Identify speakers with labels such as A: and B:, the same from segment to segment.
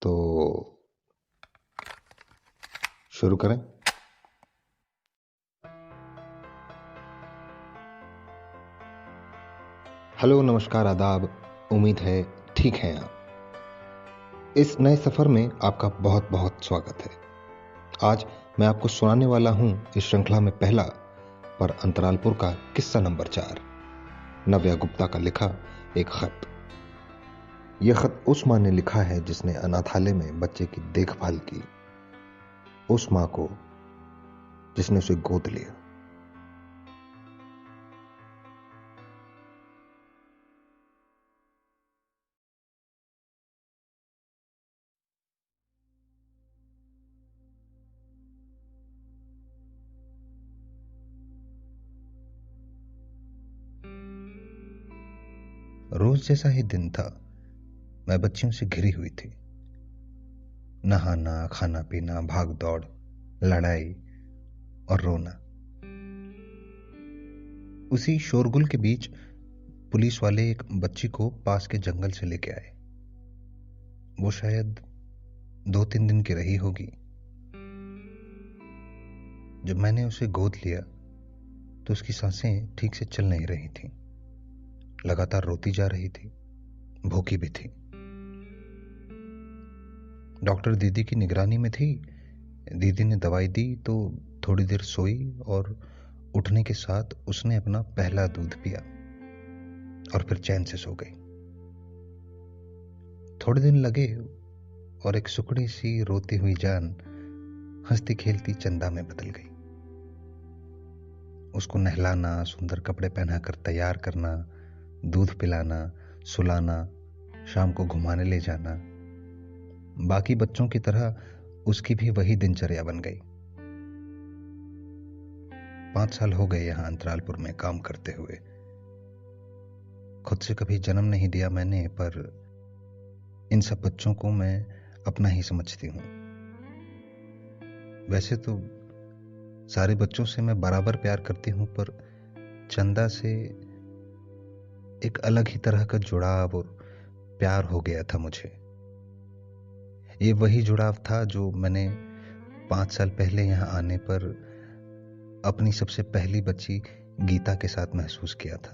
A: तो शुरू करें। हेलो, नमस्कार, आदाब। उम्मीद है ठीक हैं आप। इस नए सफर में आपका बहुत बहुत स्वागत है। आज मैं आपको सुनाने वाला हूं इस श्रृंखला में पहला पर अंतरालपुर का किस्सा नंबर 4, नव्या गुप्ता का लिखा एक खत। यह खत उस माँ ने लिखा है जिसने अनाथालय में बच्चे की देखभाल की, उस माँ को जिसने उसे गोद लिया। रोज जैसा ही दिन था। मैं बच्चियों से घिरी हुई थी। नहाना, खाना पीना, भाग दौड़, लड़ाई और रोना। उसी शोरगुल के बीच पुलिस वाले एक बच्ची को पास के जंगल से लेके आए। वो शायद 2-3 दिन की रही होगी। जब मैंने उसे गोद लिया तो उसकी सांसें ठीक से चल नहीं रही थीं। लगातार रोती जा रही थी, भूखी भी थी। डॉक्टर दीदी की निगरानी में थी। दीदी ने दवाई दी तो थोड़ी देर सोई और उठने के साथ उसने अपना पहला दूध पिया और फिर चैन से सो गई। थोड़े दिन लगे और एक सुकड़ी सी रोती हुई जान हंसती खेलती चंदा में बदल गई। उसको नहलाना, सुंदर कपड़े पहनाकर तैयार करना, दूध पिलाना, सुलाना, शाम को घुमाने ले जाना, बाकी बच्चों की तरह उसकी भी वही दिनचर्या बन गई। 5 साल हो गए यहां अंतरालपुर में काम करते हुए। खुद से कभी जन्म नहीं दिया मैंने, पर इन सब बच्चों को मैं अपना ही समझती हूं। वैसे तो सारे बच्चों से मैं बराबर प्यार करती हूं, पर चंदा से एक अलग ही तरह का जुड़ाव और प्यार हो गया था मुझे। ये वही जुड़ाव था जो मैंने 5 साल पहले यहाँ आने पर अपनी सबसे पहली बच्ची गीता के साथ महसूस किया था।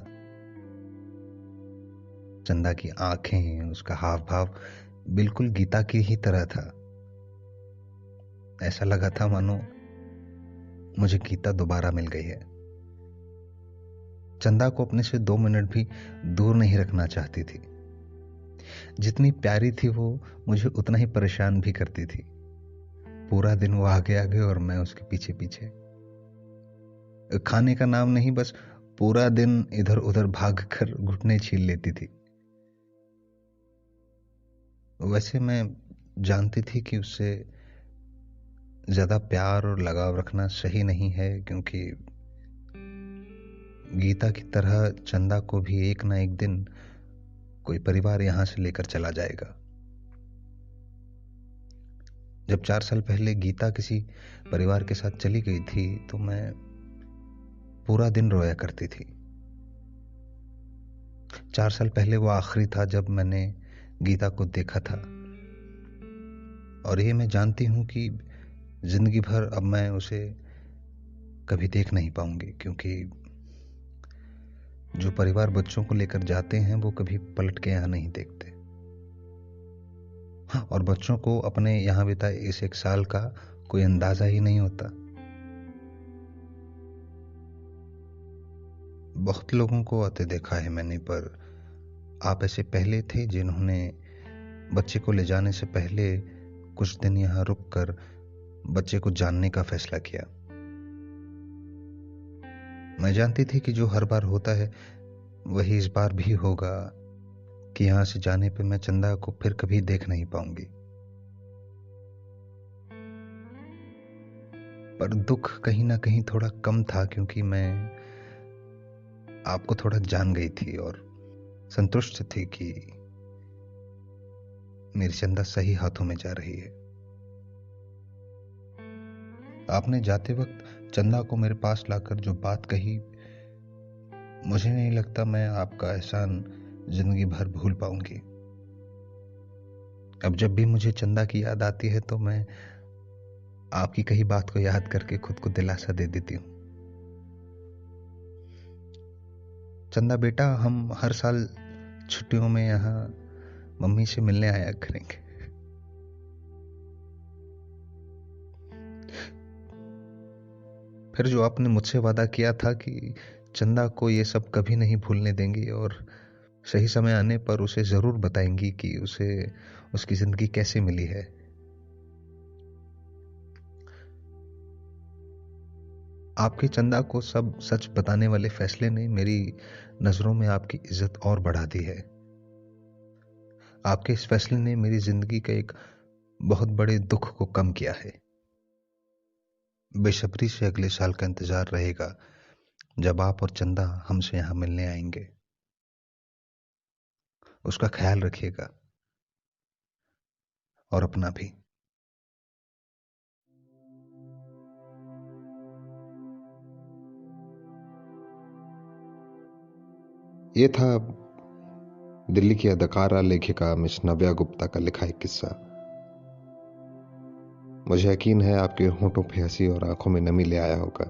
A: चंदा की आंखें, उसका हाव भाव बिल्कुल गीता की ही तरह था। ऐसा लगा था मानो मुझे गीता दोबारा मिल गई है। चंदा को अपने से 2 मिनट भी दूर नहीं रखना चाहती थी। जितनी प्यारी थी वो मुझे उतना ही परेशान भी करती थी। पूरा दिन वो आगे आगे और मैं उसके पीछे पीछे। खाने का नाम नहीं, बस पूरा दिन इधर उधर भाग कर घुटने छील लेती थी। वैसे मैं जानती थी कि उससे ज्यादा प्यार और लगाव रखना सही नहीं है, क्योंकि गीता की तरह चंदा को भी एक ना एक दिन कोई परिवार यहां से लेकर चला जाएगा। जब 4 साल पहले गीता किसी परिवार के साथ चली गई थी तो मैं पूरा दिन रोया करती थी। 4 साल पहले वो आखिरी था जब मैंने गीता को देखा था, और ये मैं जानती हूं कि जिंदगी भर अब मैं उसे कभी देख नहीं पाऊंगी, क्योंकि जो परिवार बच्चों को लेकर जाते हैं वो कभी पलट के यहां नहीं देखते। और बच्चों को अपने यहां बिताए इस 1 साल का कोई अंदाजा ही नहीं होता। बहुत लोगों को आते देखा है मैंने, पर आप ऐसे पहले थे जिन्होंने बच्चे को ले जाने से पहले कुछ दिन यहां रुककर बच्चे को जानने का फैसला किया। मैं जानती थी कि जो हर बार होता है वही इस बार भी होगा, कि यहां से जाने पे मैं चंदा को फिर कभी देख नहीं पाऊंगी। पर दुख कहीं ना कहीं थोड़ा कम था, क्योंकि मैं आपको थोड़ा जान गई थी और संतुष्ट थी कि मेरी चंदा सही हाथों में जा रही है। आपने जाते वक्त चंदा को मेरे पास लाकर जो बात कही, मुझे नहीं लगता मैं आपका एहसान जिंदगी भर भूल पाऊंगी। अब जब भी मुझे चंदा की याद आती है तो मैं आपकी कही बात को याद करके खुद को दिलासा दे देती हूँ। चंदा बेटा, हम हर साल छुट्टियों में यहाँ मम्मी से मिलने आया करेंगे। फिर जो आपने मुझसे वादा किया था कि चंदा को ये सब कभी नहीं भूलने देंगी और सही समय आने पर उसे जरूर बताएंगी कि उसे उसकी जिंदगी कैसे मिली है। आपके चंदा को सब सच बताने वाले फैसले ने मेरी नजरों में आपकी इज्जत और बढ़ा दी है। आपके इस फैसले ने मेरी जिंदगी के एक बहुत बड़े दुख को कम किया है। बेसब्री से अगले साल का इंतजार रहेगा जब आप और चंदा हमसे यहां मिलने आएंगे। उसका ख्याल रखिएगा और अपना भी। ये था दिल्ली की अदाकारा लेखिका मिस नव्या गुप्ता का लिखा एक किस्सा। मुझे यकीन है आपके होंठों पे हंसी और आंखों में नमी ले आया होगा।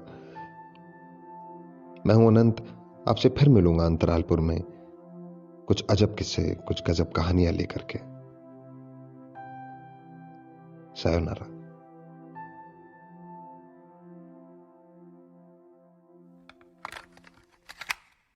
A: मैं हूं अनंत, आपसे फिर मिलूंगा अंतरालपुर में कुछ अजब किस्से, कुछ गजब कहानियां लेकर के। सायोनारा।